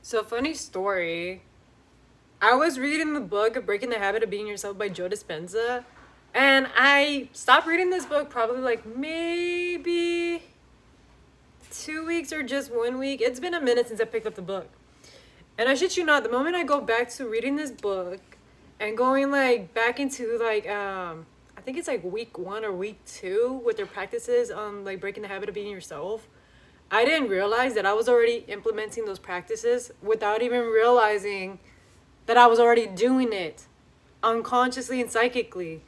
So, funny story. I was reading the book of Breaking the Habit of Being Yourself by Joe Dispenza. And I stopped reading this book probably like maybe 2 weeks or just 1 week. It's been a minute since I picked up the book. And I shit you not, the moment I go back to reading this book and going like back into I think it's like week 1 or week 2 with their practices on like breaking the habit of being yourself. I didn't realize that I was already implementing those practices without even realizing that I was already doing it unconsciously and psychically.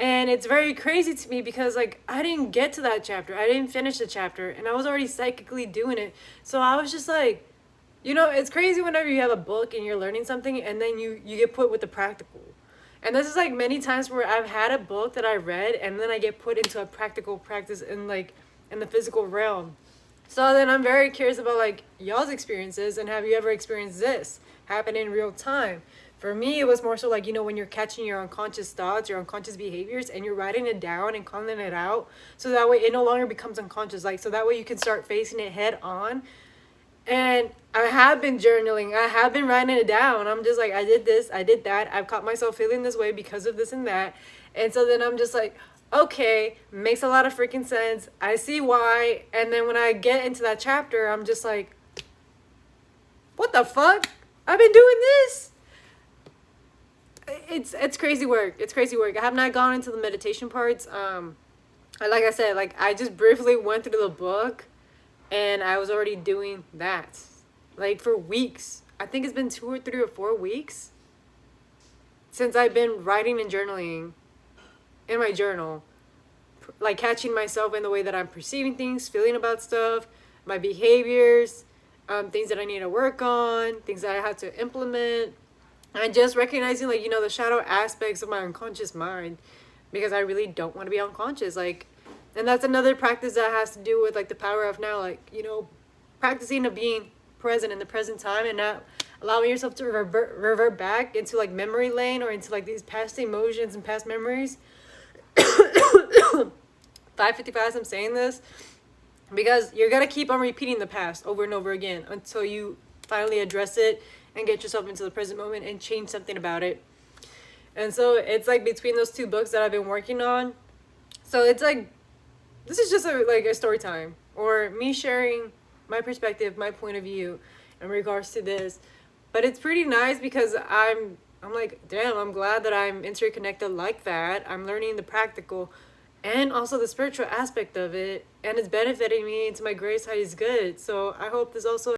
And it's very crazy to me because like I didn't get to that chapter. I didn't finish the chapter and I was already psychically doing it. So I was just like, it's crazy whenever you have a book and you're learning something and then you get put with the practical. And this is like many times where I've had a book that I read and then I get put into a practical practice in the physical realm. So then I'm very curious about like y'all's experiences, and have you ever experienced this happen in real time? For me, it was more so like, when you're catching your unconscious thoughts, your unconscious behaviors, and you're writing it down and calling it out. So that way it no longer becomes unconscious. Like, so that way you can start facing it head on. And I have been journaling. I have been writing it down. I'm just like, I did this, I did that. I've caught myself feeling this way because of this and that. And so then I'm just like, okay, makes a lot of freaking sense. I see why. And then when I get into that chapter, I'm just like, what the fuck? I've been doing this. It's crazy work. It's crazy work. I have not gone into the meditation parts. Like I said, like I just briefly went through the book and I was already doing that. Like for weeks. I think it's been 2 or 3 or 4 weeks since I've been writing and journaling in my journal. Like catching myself in the way that I'm perceiving things, feeling about stuff, my behaviors, things that I need to work on, things that I have to implement. And just recognizing like, the shadow aspects of my unconscious mind, because I really don't want to be unconscious. Like, and that's another practice that has to do with like the power of now, like, practicing of being present in the present time and not allowing yourself to revert back into like memory lane or into like these past emotions and past memories. 5:55 as I'm saying this, because you're gonna keep on repeating the past over and over again until you finally address it and get yourself into the present moment and change something about it. And so it's like between those 2 books that I've been working on. So it's like, this is just a story time, or me sharing my perspective, my point of view in regards to this. But it's pretty nice because I'm like, damn, I'm glad that I'm interconnected like that. I'm learning the practical and also the spiritual aspect of it, and it's benefiting me into my greatest highest good. So I hope this also